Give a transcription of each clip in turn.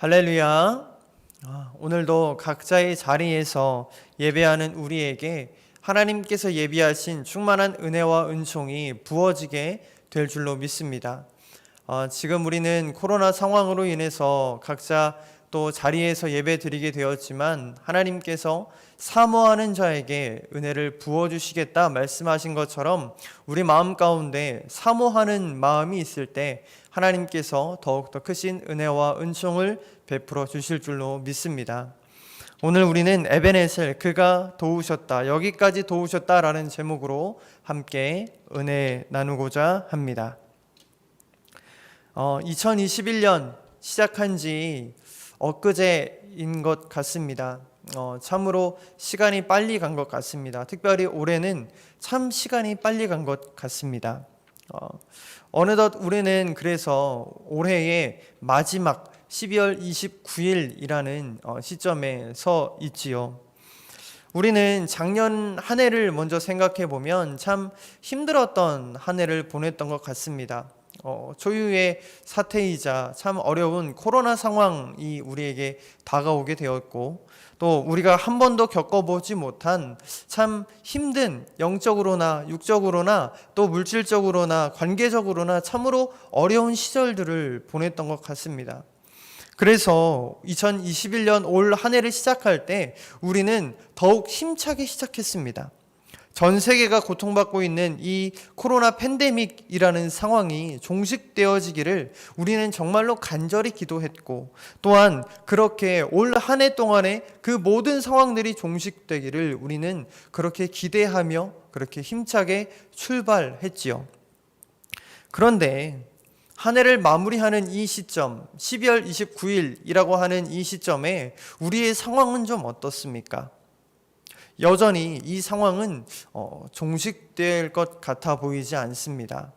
할렐루야. 오늘도 각자의 자리에서 예배하는 우리에게 하나님께서 예비하신 충만한 은혜와 은총이 부어지게 될 줄로 믿습니다. 지금 우리는 코로나 상황으로 인해서 각자 또 자리에서 예배 드리게 되었지만 하나님께서 사모하는 자에게 은혜를 부어주시겠다 말씀하신 것처럼 우리 마음 가운데 사모하는 마음이 있을 때 하나님께서 더욱더 크신 은혜와 은총을 베풀어 주실 줄로 믿습니다. 오늘 우리는 에베네셀, 그가 도우셨다, 여기까지 도우셨다라는 제목으로 함께 은혜 나누고자 합니다. 2021년 시작한 지 엊그제인 것 같습니다. 참으로 시간이 빨리 간 것 같습니다. 특별히 올해는 참 시간이 빨리 간 것 같습니다. 어느덧 우리는 그래서 올해의 마지막 12월 29일이라는 시점에 서 있지요. 우리는 작년 한 해를 먼저 생각해 보면 참 힘들었던 한 해를 보냈던 것 같습니다. 초유의 사태이자 참 어려운 코로나 상황이 우리에게 다가오게 되었고, 또 우리가 한 번도 겪어보지 못한 참 힘든 영적으로나 육적으로나 또 물질적으로나 관계적으로나 참으로 어려운 시절들을 보냈던 것 같습니다. 그래서 2021년 올 한 해를 시작할 때 우리는 더욱 힘차게 시작했습니다. 전 세계가 고통받고 있는 이 코로나 팬데믹이라는 상황이 종식되어지기를 우리는 정말로 간절히 기도했고, 또한 그렇게 올 한 해 동안에 그 모든 상황들이 종식되기를 우리는 그렇게 기대하며 그렇게 힘차게 출발했지요. 그런데 한 해를 마무리하는 이 시점, 12월 29일이라고 하는 이 시점에 우리의 상황은 좀 어떻습니까? 여전히 이 상황은 종식될 것 같아 보이지 않습니다.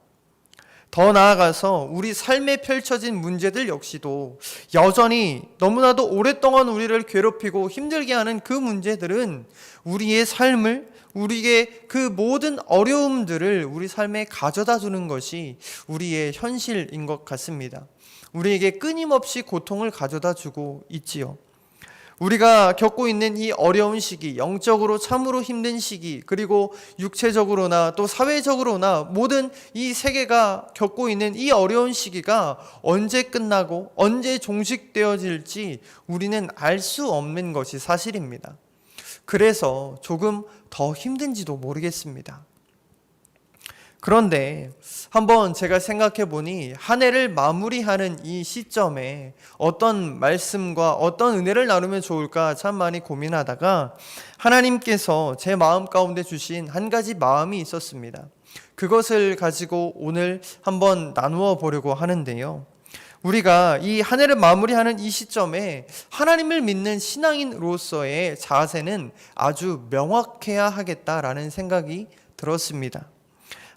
더 나아가서 우리 삶에 펼쳐진 문제들 역시도 여전히 너무나도 오랫동안 우리를 괴롭히고 힘들게 하는 그 문제들은 우리의 삶을, 우리의 그 모든 어려움들을 우리 삶에 가져다 주는 것이 우리의 현실인 것 같습니다. 우리에게 끊임없이 고통을 가져다 주고 있지요. 우리가 겪고 있는 이 어려운 시기, 영적으로 참으로 힘든 시기, 그리고 육체적으로나 또 사회적으로나 모든 이 세계가 겪고 있는 이 어려운 시기가 언제 끝나고 언제 종식되어질지 우리는 알 수 없는 것이 사실입니다. 그래서 조금 더 힘든지도 모르겠습니다. 그런데 한번 제가 생각해 보니 한 해를 마무리하는 이 시점에 어떤 말씀과 어떤 은혜를 나누면 좋을까 참 많이 고민하다가 하나님께서 제 마음 가운데 주신 한 가지 마음이 있었습니다. 그것을 가지고 오늘 한번 나누어 보려고 하는데요. 우리가 이 한 해를 마무리하는 이 시점에 하나님을 믿는 신앙인으로서의 자세는 아주 명확해야 하겠다라는 생각이 들었습니다.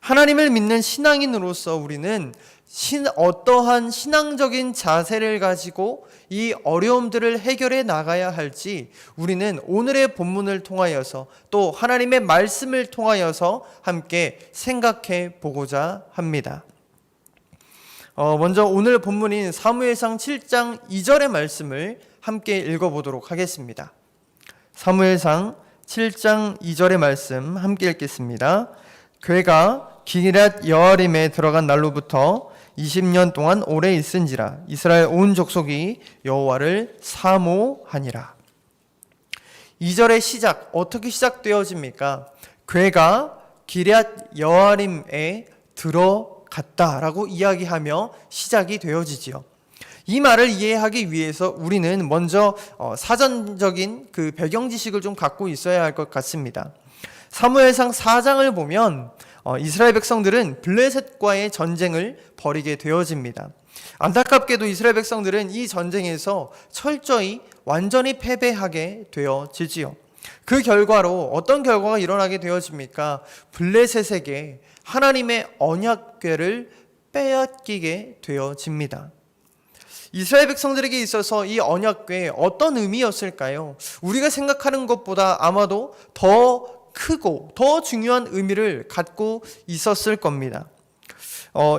하나님을 믿는 신앙인으로서 우리는 어떠한 신앙적인 자세를 가지고 이 어려움들을 해결해 나가야 할지 우리는 오늘의 본문을 통하여서 또 하나님의 말씀을 통하여서 함께 생각해 보고자 합니다. 먼저 오늘 본문인 사무엘상 7장 2절의 말씀을 함께 읽어보도록 하겠습니다. 사무엘상 7장 2절의 말씀 함께 읽겠습니다. 괴가 기럇 여아림에 들어간 날로부터 20년 동안 오래 있은지라 이스라엘 온 족속이 여호와를 사모하니라. 2절의 시작, 어떻게 시작되어집니까? 괴가 기럇 여아림에 들어갔다라고 이야기하며 시작이 되어지지요. 이 말을 이해하기 위해서 우리는 먼저 사전적인 그 배경 지식을 좀 갖고 있어야 할 것 같습니다. 사무엘상 4장을 보면 이스라엘 백성들은 블레셋과의 전쟁을 벌이게 되어집니다. 안타깝게도 이스라엘 백성들은 이 전쟁에서 철저히 완전히 패배하게 되어지지요. 그 결과로 어떤 결과가 일어나게 되어집니까? 블레셋에게 하나님의 언약궤를 빼앗기게 되어집니다. 이스라엘 백성들에게 있어서 이 언약궤 어떤 의미였을까요? 우리가 생각하는 것보다 아마도 더 크고 더 중요한 의미를 갖고 있었을 겁니다.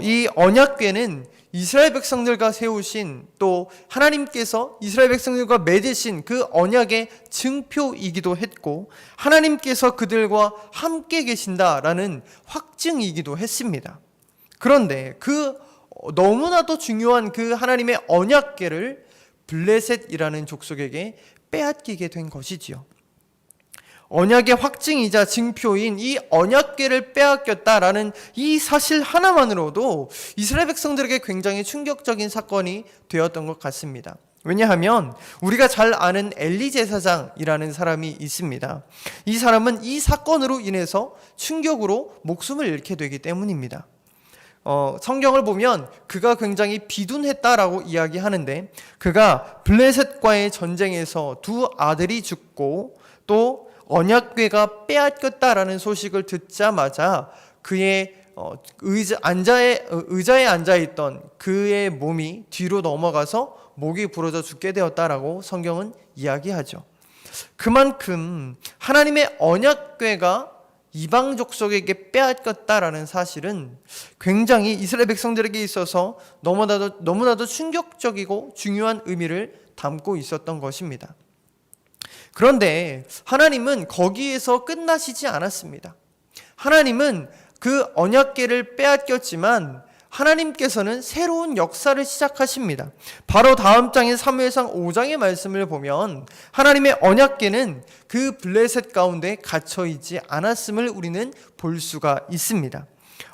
이 언약궤는 이스라엘 백성들과 세우신, 또 하나님께서 이스라엘 백성들과 맺으신 그 언약의 증표이기도 했고, 하나님께서 그들과 함께 계신다라는 확증이기도 했습니다. 그런데 그 너무나도 중요한 그 하나님의 언약궤를 블레셋이라는 족속에게 빼앗기게 된 것이지요. 언약의 확증이자 증표인 이 언약궤를 빼앗겼다라는 이 사실 하나만으로도 이스라엘 백성들에게 굉장히 충격적인 사건이 되었던 것 같습니다. 왜냐하면 우리가 잘 아는 엘리 제사장이라는 사람이 있습니다. 이 사람은 이 사건으로 인해서 충격으로 목숨을 잃게 되기 때문입니다. 성경을 보면 그가 굉장히 비둔했다라고 이야기하는데, 그가 블레셋과의 전쟁에서 두 아들이 죽고 또 언약궤가 빼앗겼다라는 소식을 듣자마자 그의 의자에 앉아있던 그의 몸이 뒤로 넘어가서 목이 부러져 죽게 되었다라고 성경은 이야기하죠. 그만큼 하나님의 언약궤가 이방 족속에게 빼앗겼다라는 사실은 굉장히 이스라엘 백성들에게 있어서 너무나도 충격적이고 중요한 의미를 담고 있었던 것입니다. 그런데 하나님은 거기에서 끝나시지 않았습니다. 하나님은 그 언약궤를 빼앗겼지만 하나님께서는 새로운 역사를 시작하십니다. 바로 다음 장인 사무엘상 5장의 말씀을 보면 하나님의 언약궤는 그 블레셋 가운데 갇혀있지 않았음을 우리는 볼 수가 있습니다.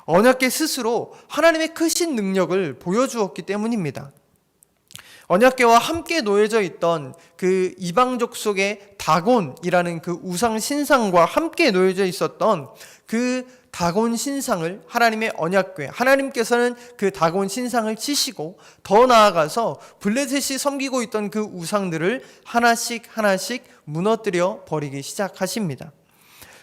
언약궤 스스로 하나님의 크신 능력을 보여주었기 때문입니다. 언약궤와 함께 놓여져 있던 그 이방족 속의 다곤이라는 그 우상 신상과 함께 놓여져 있었던 그 다곤 신상을 하나님의 언약궤, 하나님께서는 그 다곤 신상을 치시고 더 나아가서 블레셋이 섬기고 있던 그 우상들을 하나씩 무너뜨려 버리기 시작하십니다.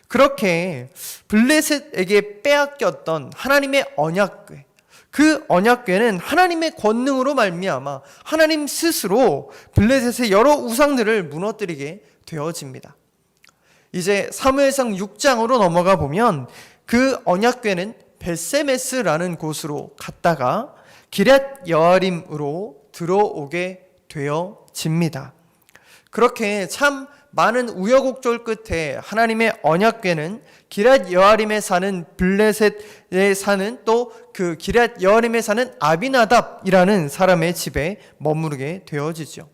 그렇게 블레셋에게 빼앗겼던 하나님의 언약궤, 그 언약궤는 하나님의 권능으로 말미암아 하나님 스스로 블레셋의 여러 우상들을 무너뜨리게 되어집니다. 이제 사무엘상 6장으로 넘어가 보면 그 언약궤는 벳세메스라는 곳으로 갔다가 기럇 여아림으로 들어오게 되어집니다. 그렇게 참 많은 우여곡절 끝에 하나님의 언약궤는 기럇 여아림에 사는 블레셋에 사는 또 그 기럇 여아림에 사는 아비나답이라는 사람의 집에 머무르게 되어지죠.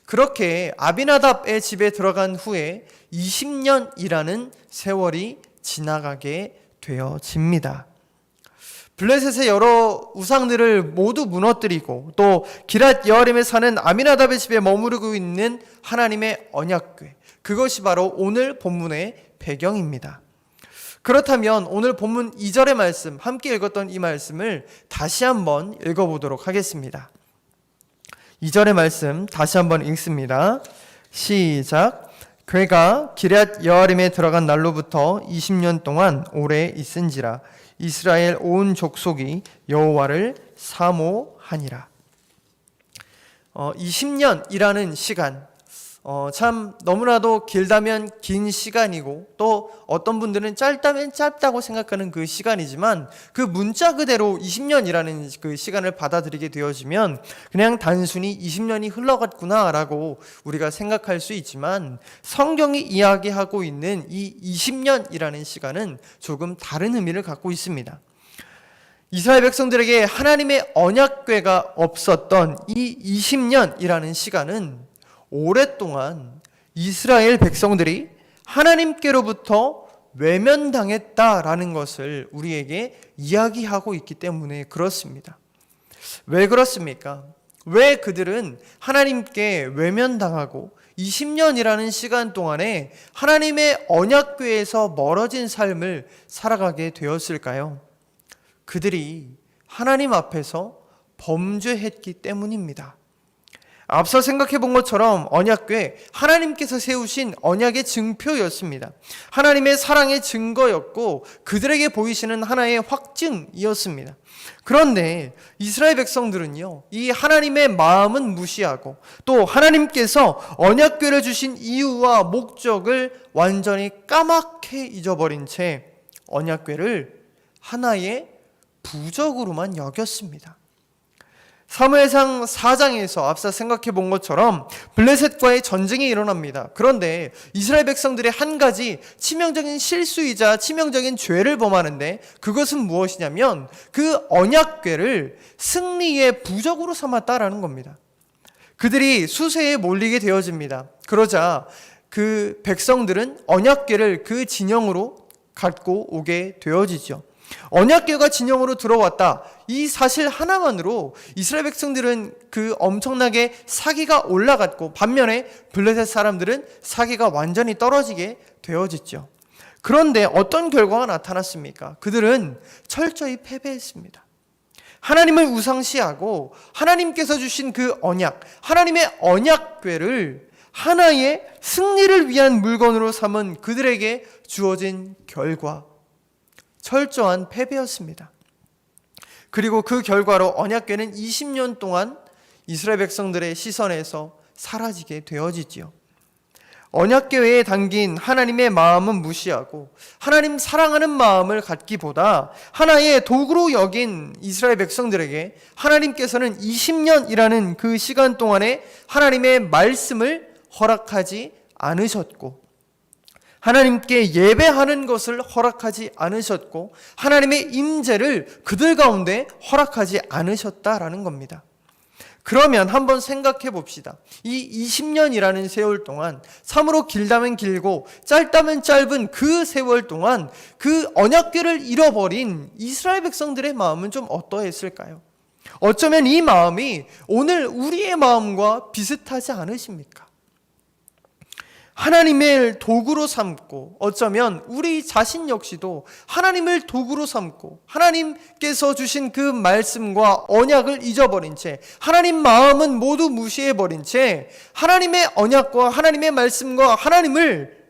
그렇게 아비나답의 집에 들어간 후에 20년이라는 세월이 지나가게 되어집니다. 블레셋의 여러 우상들을 모두 무너뜨리고 또 기럇 여아림에 사는 아비나답의 집에 머무르고 있는 하나님의 언약궤, 그것이 바로 오늘 본문의 배경입니다. 그렇다면 오늘 본문 2절의 말씀, 함께 읽었던 이 말씀을 다시 한번 읽어보도록 하겠습니다. 2절의 말씀 다시 한번 읽습니다. 시작. 궤가 기럇 여아림에 들어간 날로부터 20년 동안 오래 있은지라 이스라엘 온 족속이 여호와를 사모하니라. 20년이라는 시간, 참 너무나도 길다면 긴 시간이고 또 어떤 분들은 짧다면 짧다고 생각하는 그 시간이지만, 그 문자 그대로 20년이라는 그 시간을 받아들이게 되어지면 그냥 단순히 20년이 흘러갔구나 라고 우리가 생각할 수 있지만, 성경이 이야기하고 있는 이 20년이라는 시간은 조금 다른 의미를 갖고 있습니다. 이스라엘 백성들에게 하나님의 언약궤가 없었던 이 20년이라는 시간은 오랫동안 이스라엘 백성들이 하나님께로부터 외면당했다라는 것을 우리에게 이야기하고 있기 때문에 그렇습니다. 왜 그렇습니까? 왜 그들은 하나님께 외면당하고 20년이라는 시간 동안에 하나님의 언약궤에서 멀어진 삶을 살아가게 되었을까요? 그들이 하나님 앞에서 범죄했기 때문입니다. 앞서 생각해 본 것처럼 언약궤, 하나님께서 세우신 언약의 증표였습니다. 하나님의 사랑의 증거였고 그들에게 보이시는 하나의 확증이었습니다. 그런데 이스라엘 백성들은요, 이 하나님의 마음은 무시하고 또 하나님께서 언약궤를 주신 이유와 목적을 완전히 까맣게 잊어버린 채 언약궤를 하나의 부적으로만 여겼습니다. 사무엘상 4장에서 앞서 생각해 본 것처럼 블레셋과의 전쟁이 일어납니다. 그런데 이스라엘 백성들의 한 가지 치명적인 실수이자 치명적인 죄를 범하는데, 그것은 무엇이냐면 그 언약궤를 승리의 부적으로 삼았다라는 겁니다. 그들이 수세에 몰리게 되어집니다. 그러자 그 백성들은 언약궤를 그 진영으로 갖고 오게 되어지죠. 언약궤가 진영으로 들어왔다, 이 사실 하나만으로 이스라엘 백성들은 그 엄청나게 사기가 올라갔고, 반면에 블레셋 사람들은 사기가 완전히 떨어지게 되어졌죠. 그런데 어떤 결과가 나타났습니까? 그들은 철저히 패배했습니다. 하나님을 우상시하고 하나님께서 주신 그 언약, 하나님의 언약궤를 하나의 승리를 위한 물건으로 삼은 그들에게 주어진 결과, 철저한 패배였습니다. 그리고 그 결과로 언약궤는 20년 동안 이스라엘 백성들의 시선에서 사라지게 되어지지요. 언약궤에 담긴 하나님의 마음은 무시하고 하나님 사랑하는 마음을 갖기보다 하나의 도구로 여긴 이스라엘 백성들에게 하나님께서는 20년이라는 그 시간 동안에 하나님의 말씀을 허락하지 않으셨고, 하나님께 예배하는 것을 허락하지 않으셨고, 하나님의 임재를 그들 가운데 허락하지 않으셨다라는 겁니다. 그러면 한번 생각해 봅시다. 이 20년이라는 세월 동안, 참으로 길다면 길고 짧다면 짧은 그 세월 동안 그 언약궤를 잃어버린 이스라엘 백성들의 마음은 좀 어떠했을까요? 어쩌면 이 마음이 오늘 우리의 마음과 비슷하지 않으십니까? 하나님을 도구로 삼고, 어쩌면 우리 자신 역시도 하나님을 도구로 삼고 하나님께서 주신 그 말씀과 언약을 잊어버린 채, 하나님 마음은 모두 무시해버린 채 하나님의 언약과 하나님의 말씀과 하나님을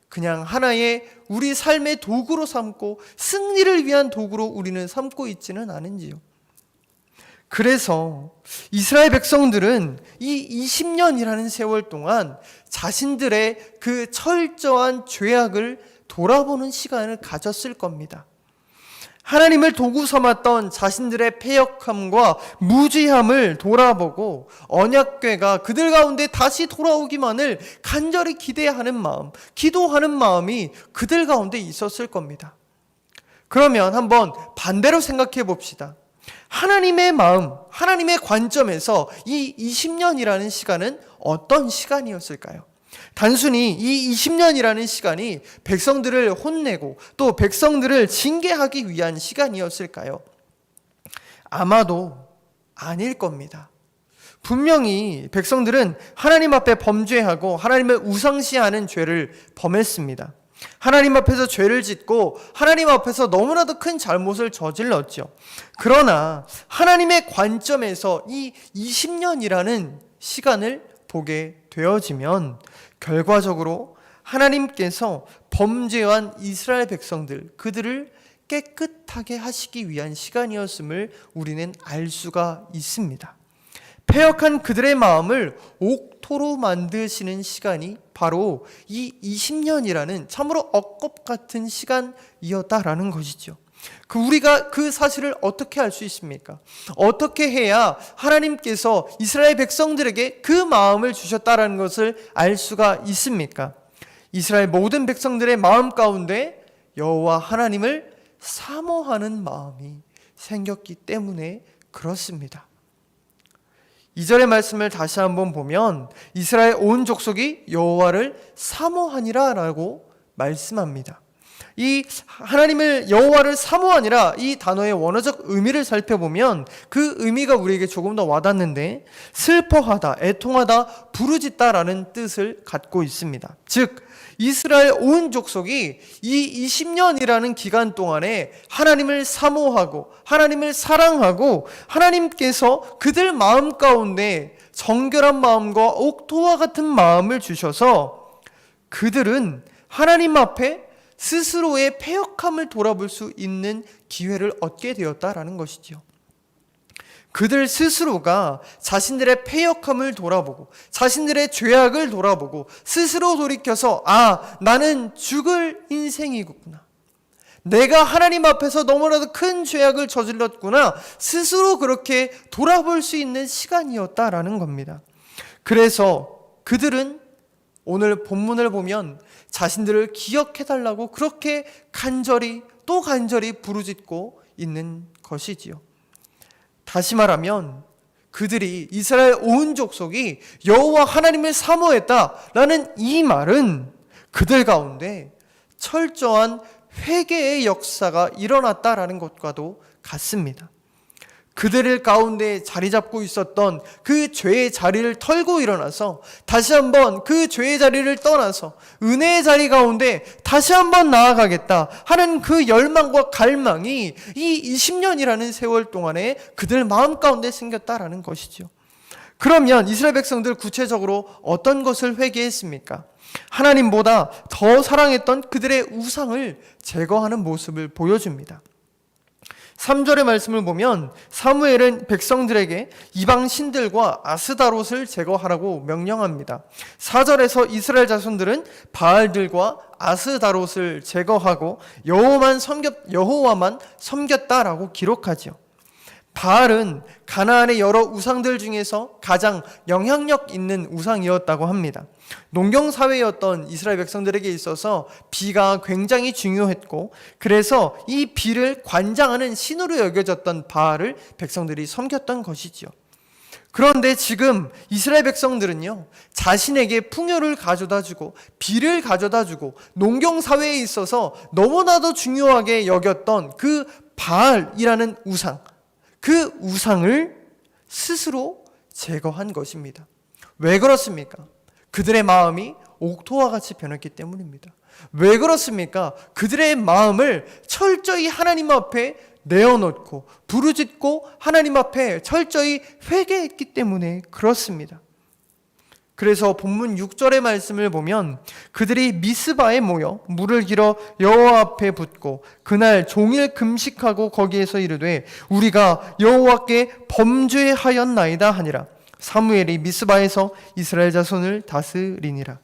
그냥 하나의 우리 삶의 도구로 삼고 승리를 위한 도구로 우리는 삼고 있지는 않은지요. 그래서 이스라엘 백성들은 이 20년이라는 세월 동안 자신들의 그 철저한 죄악을 돌아보는 시간을 가졌을 겁니다. 하나님을 도구 삼았던 자신들의 패역함과 무지함을 돌아보고 언약궤가 그들 가운데 다시 돌아오기만을 간절히 기대하는 마음, 기도하는 마음이 그들 가운데 있었을 겁니다. 그러면 한번 반대로 생각해 봅시다. 하나님의 마음, 하나님의 관점에서 이 20년이라는 시간은 어떤 시간이었을까요? 단순히 이 20년이라는 시간이 백성들을 혼내고 또 백성들을 징계하기 위한 시간이었을까요? 아마도 아닐 겁니다. 분명히 백성들은 하나님 앞에 범죄하고 하나님을 우상시하는 죄를 범했습니다. 하나님 앞에서 죄를 짓고 하나님 앞에서 너무나도 큰 잘못을 저질렀죠. 그러나 하나님의 관점에서 이 20년이라는 시간을 보게 되어지면 결과적으로 하나님께서 범죄한 이스라엘 백성들, 그들을 깨끗하게 하시기 위한 시간이었음을 우리는 알 수가 있습니다. 패역한 그들의 마음을 옥토로 만드시는 시간이 바로 이 20년이라는 참으로 억겁 같은 시간이었다라는 것이죠. 우리가 그 사실을 어떻게 알 수 있습니까? 어떻게 해야 하나님께서 이스라엘 백성들에게 그 마음을 주셨다라는 것을 알 수가 있습니까? 이스라엘 모든 백성들의 마음 가운데 여호와 하나님을 사모하는 마음이 생겼기 때문에 그렇습니다. 2절의 말씀을 다시 한번 보면 이스라엘 온 족속이 여호와를 사모하니라 라고 말씀합니다. 이 하나님을 여호와를 사모하니라 이 단어의 원어적 의미를 살펴보면 그 의미가 우리에게 조금 더 와닿는데, 슬퍼하다, 애통하다, 부르짖다라는 뜻을 갖고 있습니다. 즉 이스라엘 온 족속이 이 20년이라는 기간 동안에 하나님을 사모하고 하나님을 사랑하고 하나님께서 그들 마음 가운데 정결한 마음과 옥토와 같은 마음을 주셔서 그들은 하나님 앞에 스스로의 패역함을 돌아볼 수 있는 기회를 얻게 되었다라는 것이죠. 그들 스스로가 자신들의 패역함을 돌아보고 자신들의 죄악을 돌아보고 스스로 돌이켜서 나는 죽을 인생이구나, 내가 하나님 앞에서 너무나도 큰 죄악을 저질렀구나, 스스로 그렇게 돌아볼 수 있는 시간이었다라는 겁니다. 그래서 그들은 오늘 본문을 보면 자신들을 기억해달라고 그렇게 간절히 또 간절히 부르짖고 있는 것이지요. 다시 말하면 그들이, 이스라엘 온 족속이 여호와 하나님을 사모했다라는 이 말은 그들 가운데 철저한 회개의 역사가 일어났다라는 것과도 같습니다. 그들 가운데 자리 잡고 있었던 그 죄의 자리를 털고 일어나서 다시 한번 그 죄의 자리를 떠나서 은혜의 자리 가운데 다시 한번 나아가겠다 하는 그 열망과 갈망이 이 20년이라는 세월 동안에 그들 마음 가운데 생겼다라는 것이죠. 그러면 이스라엘 백성들 구체적으로 어떤 것을 회개했습니까? 하나님보다 더 사랑했던 그들의 우상을 제거하는 모습을 보여줍니다. 3절의 말씀을 보면 사무엘은 백성들에게 이방 신들과 아스다롯을 제거하라고 명령합니다. 4절에서 이스라엘 자손들은 바알들과 아스다롯을 제거하고 여호와만 섬겼다라고 기록하죠. 바알은 가나안의 여러 우상들 중에서 가장 영향력 있는 우상이었다고 합니다. 농경사회였던 이스라엘 백성들에게 있어서 비가 굉장히 중요했고, 그래서 이 비를 관장하는 신으로 여겨졌던 바알을 백성들이 섬겼던 것이지요. 그런데 지금 이스라엘 백성들은요, 자신에게 풍요를 가져다주고 비를 가져다주고 농경사회에 있어서 너무나도 중요하게 여겼던 그 바알이라는 우상, 그 우상을 스스로 제거한 것입니다. 왜 그렇습니까? 그들의 마음이 옥토와 같이 변했기 때문입니다. 왜 그렇습니까? 그들의 마음을 철저히 하나님 앞에 내어놓고 부르짖고 하나님 앞에 철저히 회개했기 때문에 그렇습니다. 그래서 본문 6절의 말씀을 보면 그들이 미스바에 모여 물을 길어 여호와 앞에 붓고 그날 종일 금식하고 거기에서 이르되 우리가 여호와께 범죄하였나이다 하니라. 사무엘이 미스바에서 이스라엘 자손을 다스리니라.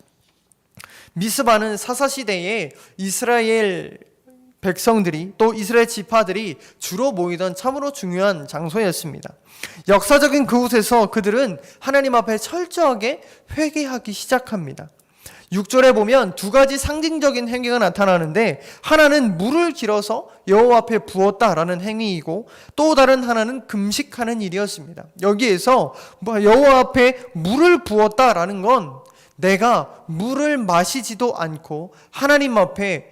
미스바는 사사시대에 이스라엘 백성들이 또 이스라엘 지파들이 주로 모이던 참으로 중요한 장소였습니다. 역사적인 그곳에서 그들은 하나님 앞에 철저하게 회개하기 시작합니다. 6절에 보면 두 가지 상징적인 행위가 나타나는데, 하나는 물을 길어서 여호와 앞에 부었다라는 행위이고 또 다른 하나는 금식하는 일이었습니다. 여기에서 여호와 앞에 물을 부었다라는 건 내가 물을 마시지도 않고 하나님 앞에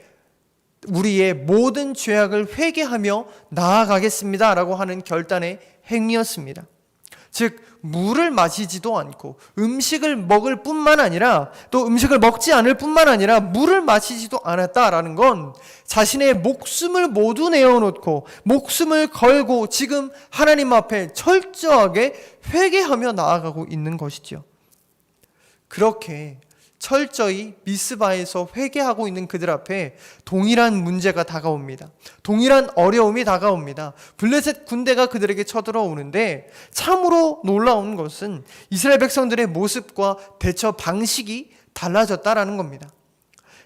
우리의 모든 죄악을 회개하며 나아가겠습니다 라고 하는 결단의 행위였습니다. 즉 물을 마시지도 않고 음식을 먹을 뿐만 아니라 또 음식을 먹지 않을 뿐만 아니라 물을 마시지도 않았다라는 건 자신의 목숨을 모두 내어놓고 목숨을 걸고 지금 하나님 앞에 철저하게 회개하며 나아가고 있는 것이죠. 그렇게 철저히 미스바에서 회개하고 있는 그들 앞에 동일한 문제가 다가옵니다. 동일한 어려움이 다가옵니다. 블레셋 군대가 그들에게 쳐들어오는데 참으로 놀라운 것은 이스라엘 백성들의 모습과 대처 방식이 달라졌다라는 겁니다.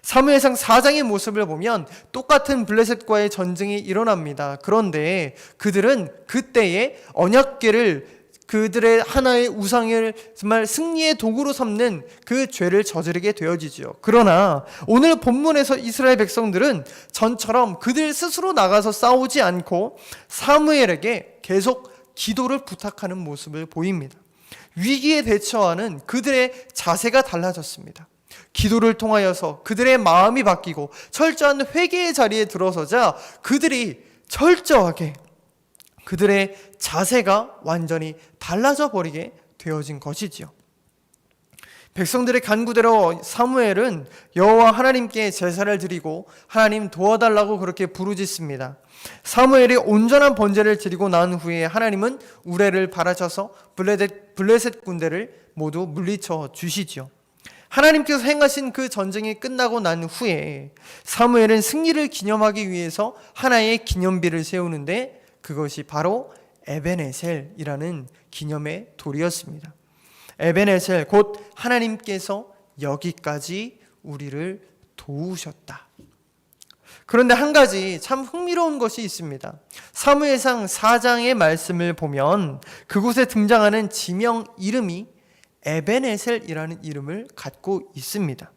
사무엘상 4장의 모습을 보면 똑같은 블레셋과의 전쟁이 일어납니다. 그런데 그들은 그때의 언약궤를 그들의 하나의 우상을 정말 승리의 도구로 삼는 그 죄를 저지르게 되어지죠. 그러나 오늘 본문에서 이스라엘 백성들은 전처럼 그들 스스로 나가서 싸우지 않고 사무엘에게 계속 기도를 부탁하는 모습을 보입니다. 위기에 대처하는 그들의 자세가 달라졌습니다. 기도를 통하여서 그들의 마음이 바뀌고 철저한 회개의 자리에 들어서자 그들이 철저하게 그들의 자세가 완전히 달라져 버리게 되어진 것이지요. 백성들의 간구대로 사무엘은 여호와 하나님께 제사를 드리고 하나님 도와달라고 그렇게 부르짖습니다. 사무엘이 온전한 번제를 드리고 난 후에 하나님은 우레를 바라셔서 블레셋 군대를 모두 물리쳐 주시죠. 하나님께서 행하신 그 전쟁이 끝나고 난 후에 사무엘은 승리를 기념하기 위해서 하나의 기념비를 세우는데 그것이 바로 에벤에셀이라는 기념의 돌이었습니다. 에벤에셀, 곧 하나님께서 여기까지 우리를 도우셨다. 그런데 한 가지 참 흥미로운 것이 있습니다. 사무엘상 4장의 말씀을 보면 그곳에 등장하는 지명 이름이 에벤에셀이라는 이름을 갖고 있습니다.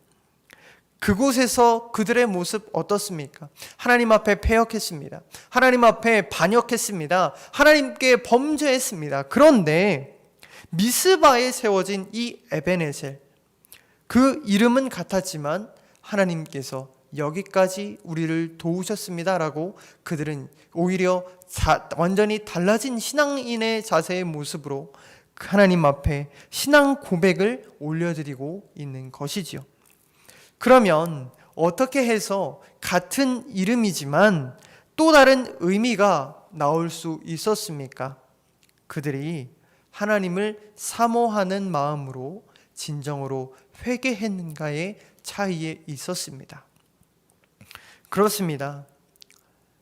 그곳에서 그들의 모습 어떻습니까? 하나님 앞에 패역했습니다. 하나님 앞에 반역했습니다. 하나님께 범죄했습니다. 그런데 미스바에 세워진 이 에벤에셀, 그 이름은 같았지만 하나님께서 여기까지 우리를 도우셨습니다 라고 그들은 오히려 완전히 달라진 신앙인의 자세의 모습으로 하나님 앞에 신앙 고백을 올려드리고 있는 것이지요. 그러면 어떻게 해서 같은 이름이지만 또 다른 의미가 나올 수 있었습니까? 그들이 하나님을 사모하는 마음으로 진정으로 회개했는가의 차이에 있었습니다. 그렇습니다.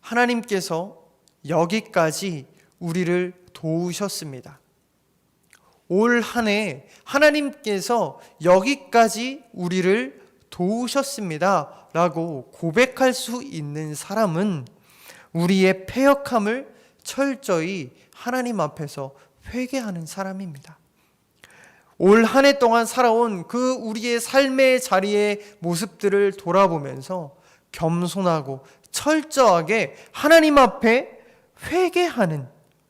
하나님께서 여기까지 우리를 도우셨습니다. 올 한 해 하나님께서 여기까지 우리를 도우셨습니다 라고 고백할 수 있는 사람은 우리의 패역함을 철저히 하나님 앞에서 회개하는 사람입니다. 올 한 해 동안 살아온 그 우리의 삶의 자리의 모습들을 돌아보면서 겸손하고 철저하게 하나님 앞에 회개하는,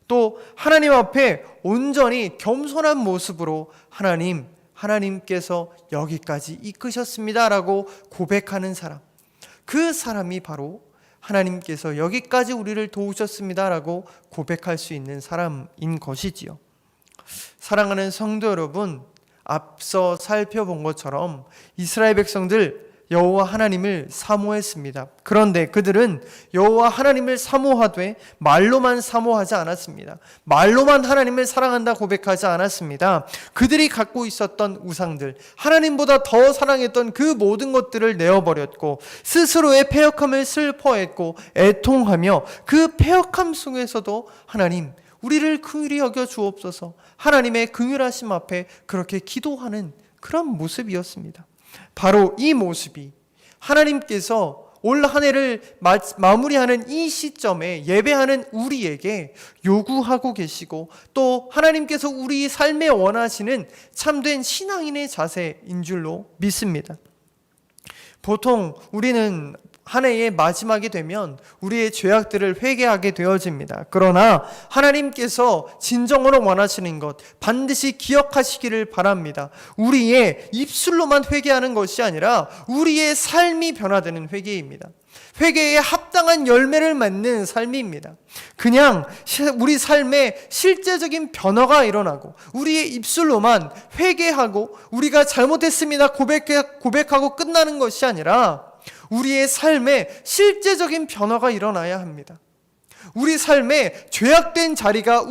또 하나님 앞에 온전히 겸손한 모습으로 하나님께서 여기까지 이끄셨습니다 라고 고백하는 사람, 그 사람이 바로 하나님께서 여기까지 우리를 도우셨습니다 라고 고백할 수 있는 사람인 것이지요. 사랑하는 성도 여러분, 앞서 살펴본 것처럼 이스라엘 백성들 여호와 하나님을 사모했습니다. 그런데 그들은 여호와 하나님을 사모하되 말로만 사모하지 않았습니다. 말로만 하나님을 사랑한다 고백하지 않았습니다. 그들이 갖고 있었던 우상들, 하나님보다 더 사랑했던 그 모든 것들을 내어버렸고 스스로의 패역함을 슬퍼했고 애통하며 그 패역함 속에서도 하나님 우리를 긍휼히 여겨 주옵소서, 하나님의 긍휼하심 앞에 그렇게 기도하는 그런 모습이었습니다. 바로 이 모습이 하나님께서 올 한 해를 마무리하는 이 시점에 예배하는 우리에게 요구하고 계시고, 또 하나님께서 우리 삶에 원하시는 참된 신앙인의 자세인 줄로 믿습니다. 보통 우리는 한 해의 마지막이 되면 우리의 죄악들을 회개하게 되어집니다. 그러나 하나님께서 진정으로 원하시는 것 반드시 기억하시기를 바랍니다. 우리의 입술로만 회개하는 것이 아니라 우리의 삶이 변화되는 회개입니다. 회개에 합당한 열매를 맺는 삶입니다. 그냥 우리 삶에 실제적인 변화가 일어나고 우리의 입술로만 회개하고 우리가 잘못했습니다 고백하고 끝나는 것이 아니라 우리의 삶에 실제적인 변화가 일어나야 합니다. 우리 삶에 죄악된 자리가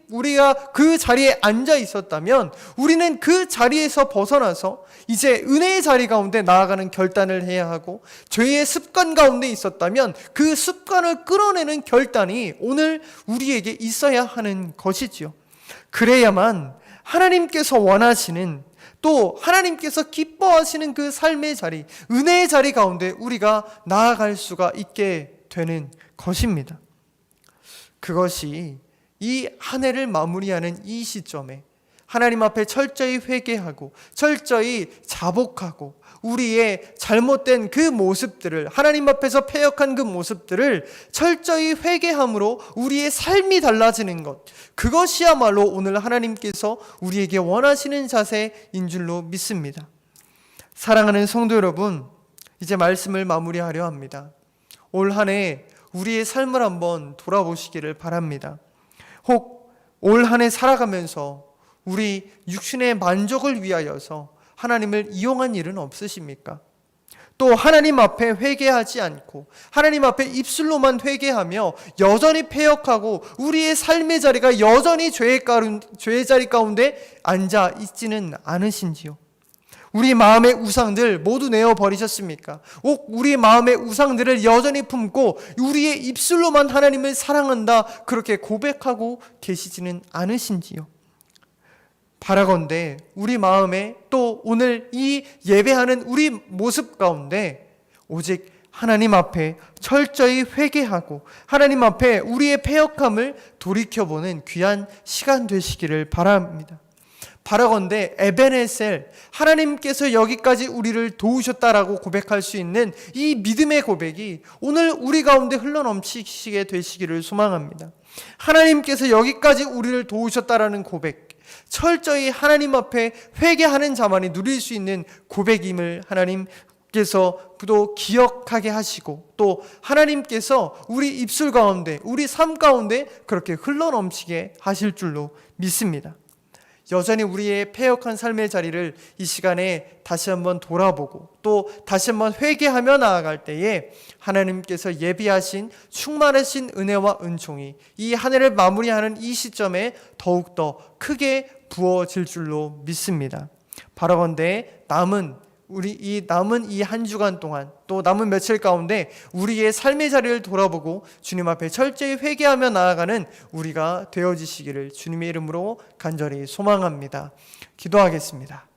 우리가 그 자리에 앉아 있었다면 우리는 그 자리에서 벗어나서 이제 은혜의 자리 가운데 나아가는 결단을 해야 하고, 죄의 습관 가운데 있었다면 그 습관을 끌어내는 결단이 오늘 우리에게 있어야 하는 것이지요. 그래야만 하나님께서 원하시는, 또 하나님께서 기뻐하시는 그 삶의 자리, 은혜의 자리 가운데 우리가 나아갈 수가 있게 되는 것입니다. 그것이 이 한 해를 마무리하는 이 시점에 하나님 앞에 철저히 회개하고 철저히 자복하고 우리의 잘못된 그 모습들을, 하나님 앞에서 패역한 그 모습들을 철저히 회개함으로 우리의 삶이 달라지는 것, 그것이야말로 오늘 하나님께서 우리에게 원하시는 자세인 줄로 믿습니다. 사랑하는 성도 여러분, 이제 말씀을 마무리하려 합니다. 올 한 해 우리의 삶을 한번 돌아보시기를 바랍니다. 혹 올 한 해 살아가면서 우리 육신의 만족을 위하여서 하나님을 이용한 일은 없으십니까? 또 하나님 앞에 회개하지 않고 하나님 앞에 입술로만 회개하며 여전히 패역하고 우리의 삶의 자리가 여전히 죄의 자리 가운데 앉아 있지는 않으신지요? 우리 마음의 우상들 모두 내어버리셨습니까? 우리 마음의 우상들을 여전히 품고 우리의 입술로만 하나님을 사랑한다 그렇게 고백하고 계시지는 않으신지요? 바라건대 우리 마음에, 또 오늘 이 예배하는 우리 모습 가운데 오직 하나님 앞에 철저히 회개하고 하나님 앞에 우리의 패역함을 돌이켜보는 귀한 시간 되시기를 바랍니다. 바라건대 에베네셀, 하나님께서 여기까지 우리를 도우셨다라고 고백할 수 있는 이 믿음의 고백이 오늘 우리 가운데 흘러넘치시게 되시기를 소망합니다. 하나님께서 여기까지 우리를 도우셨다라는 고백, 철저히 하나님 앞에 회개하는 자만이 누릴 수 있는 고백임을 하나님께서 또 기억하게 하시고, 또 하나님께서 우리 입술 가운데, 우리 삶 가운데 그렇게 흘러넘치게 하실 줄로 믿습니다. 여전히 우리의 패역한 삶의 자리를 이 시간에 다시 한번 돌아보고 또 다시 한번 회개하며 나아갈 때에 하나님께서 예비하신 충만하신 은혜와 은총이 이 한 해를 마무리하는 이 시점에 더욱더 크게 부어질 줄로 믿습니다. 바라건대 남은 이 한 주간 동안 또 남은 며칠 가운데 우리의 삶의 자리를 돌아보고 주님 앞에 철저히 회개하며 나아가는 우리가 되어지시기를 주님의 이름으로 간절히 소망합니다. 기도하겠습니다.